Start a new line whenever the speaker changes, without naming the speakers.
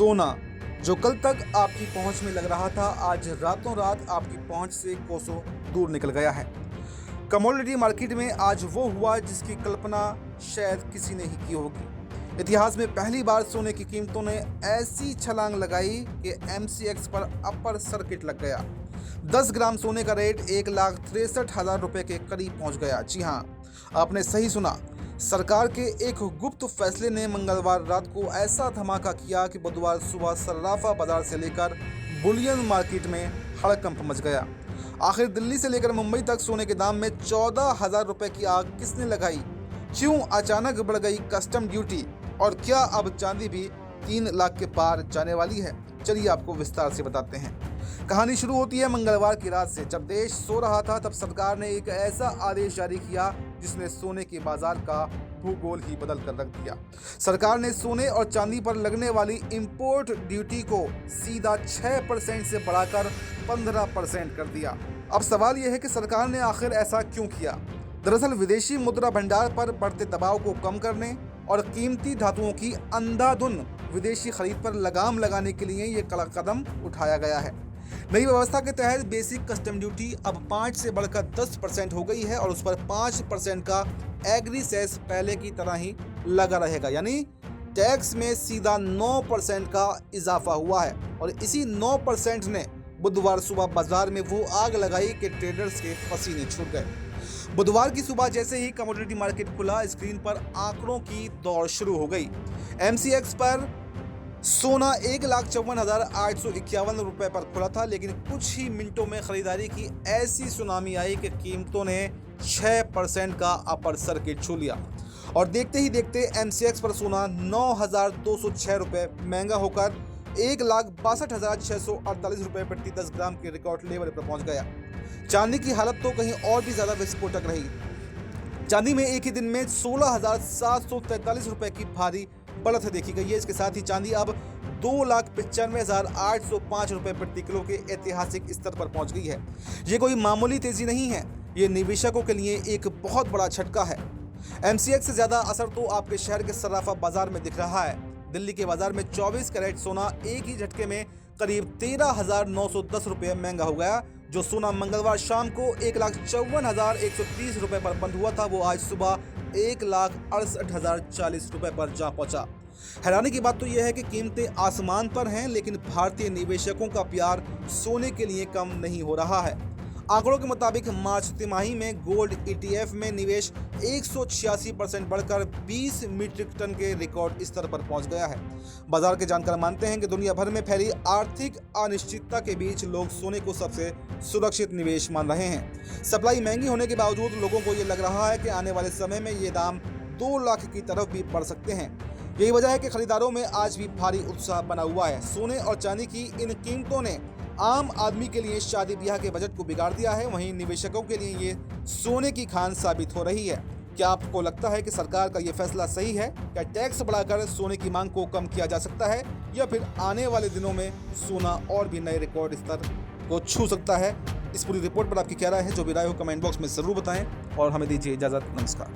सोना जो कल तक आपकी पहुंच में लग रहा था, आज रातों रात आपकी पहुंच से कोसों दूर निकल गया है। कमोडिटी मार्केट में आज वो हुआ जिसकी कल्पना शायद किसी ने ही की होगी। इतिहास में पहली बार सोने की कीमतों ने ऐसी छलांग लगाई कि एमसीएक्स पर अपर सर्किट लग गया। 10 ग्राम सोने का रेट 1,63,000 रुपए के करीब पहुंच गया। जी हाँ, आपने सही सुना। सरकार के एक गुप्त फैसले ने मंगलवार रात को ऐसा धमाका किया कि बुधवार सुबह सर्राफा बाजार से लेकर बुलियन मार्केट में हड़कंप मच गया। आखिर दिल्ली से लेकर मुंबई तक सोने के दाम में 14,000 रुपए की आग किसने लगाई? क्यों अचानक बढ़ गई कस्टम ड्यूटी? और क्या अब चांदी भी 3 लाख के पार जाने वाली है? चलिए आपको विस्तार से बताते हैं। कहानी शुरू होती है मंगलवार की रात से। जब देश सो रहा था तब सरकार ने एक ऐसा आदेश जारी किया जिसने सोने के बाजार का भूगोल ही बदल कर रख दिया। सरकार ने सोने और चांदी पर लगने वाली इंपोर्ट ड्यूटी को सीधा 6% से बढ़ाकर 15% कर दिया। अब सवाल यह है कि सरकार ने आखिर ऐसा क्यों किया? दरअसल विदेशी मुद्रा भंडार पर बढ़ते दबाव को कम करने और कीमती धातुओं की अंधाधुंध विदेशी खरीद पर लगाम लगाने के लिए ये कड़ा कदम उठाया गया है। नई व्यवस्था के तहत बेसिक कस्टम ड्यूटी अब 5 से बढ़कर 10% हो गई है और उस पर 5% का एग्री सेस पहले की तरह ही लगा रहेगा। यानी टैक्स में सीधा 9% का इजाफा हुआ है। और इसी 9% ने बुधवार सुबह बाजार में वो आग लगाई कि ट्रेडर्स के पसीने छूट गए। बुधवार की सुबह जैसे ही कमोडिटी मार्केट खुला, स्क्रीन पर आंकड़ों की दौड़ शुरू हो गई। एमसीएक्स पर सोना 1,54,851 रुपए पर खुला था, लेकिन कुछ ही मिनटों में खरीदारी की ऐसी सुनामी आई कि कीमतों ने 6% का अपर सर्किट छू लिया। और देखते ही देखते एमसीएक्स पर सोना 9,206 रुपए महंगा होकर 1,62,648 रुपए प्रति 10 ग्राम के रिकॉर्ड लेवल पर पहुंच गया। चांदी की हालत तो कहीं और भी ज्यादा विस्फोटक रही। चांदी में एक ही दिन में 16,743 रुपए की भारी बढ़त देखी गई है। इसके साथ ही चांदी अब 2,95,805 रुपए प्रति किलो के ऐतिहासिक स्तर पर पहुंच गई है। ये कोई मामूली तेजी नहीं है, ये निवेशकों के लिए एक बहुत बड़ा झटका है। एमसीएक्स से ज्यादा असर तो आपके शहर के सर्राफा बाजार में दिख रहा है। दिल्ली के बाजार में 24 कैरेट सोना एक ही झटके में करीब 13,910 रुपए महंगा हो गया। जो सोना मंगलवार शाम को 1,54,130 रुपए पर बंद हुआ था, वो आज सुबह 1,68,040 रुपए पर जा पहुंचा। हैरानी की बात तो यह है कि कीमतें आसमान पर हैं, लेकिन भारतीय निवेशकों का प्यार सोने के लिए कम नहीं हो रहा है। आंकड़ों के मुताबिक मार्च तिमाही में गोल्ड ईटीएफ में निवेश 186% बढ़कर 20 मीट्रिक टन के रिकॉर्ड स्तर पर पहुंच गया है। बाजार के जानकार मानते हैं कि दुनिया भर में फैली आर्थिक अनिश्चितता के बीच लोग सोने को सबसे सुरक्षित निवेश मान रहे हैं। सप्लाई महंगी होने के बावजूद लोगों को ये लग रहा है कि आने वाले समय में ये दाम 2 लाख की तरफ भी बढ़ सकते हैं। यही वजह है कि खरीदारों में आज भी भारी उत्साह बना हुआ है। सोने और चांदी की इन कीमतों ने आम आदमी के लिए शादी ब्याह के बजट को बिगाड़ दिया है, वहीं निवेशकों के लिए ये सोने की खान साबित हो रही है। क्या आपको लगता है कि सरकार का ये फैसला सही है? क्या टैक्स बढ़ाकर सोने की मांग को कम किया जा सकता है, या फिर आने वाले दिनों में सोना और भी नए रिकॉर्ड स्तर को छू सकता है? इस पूरी रिपोर्ट पर आपकी क्या राय है? जो भी राय हो कमेंट बॉक्स में जरूर बताएं और हमें दीजिए इजाजत। नमस्कार।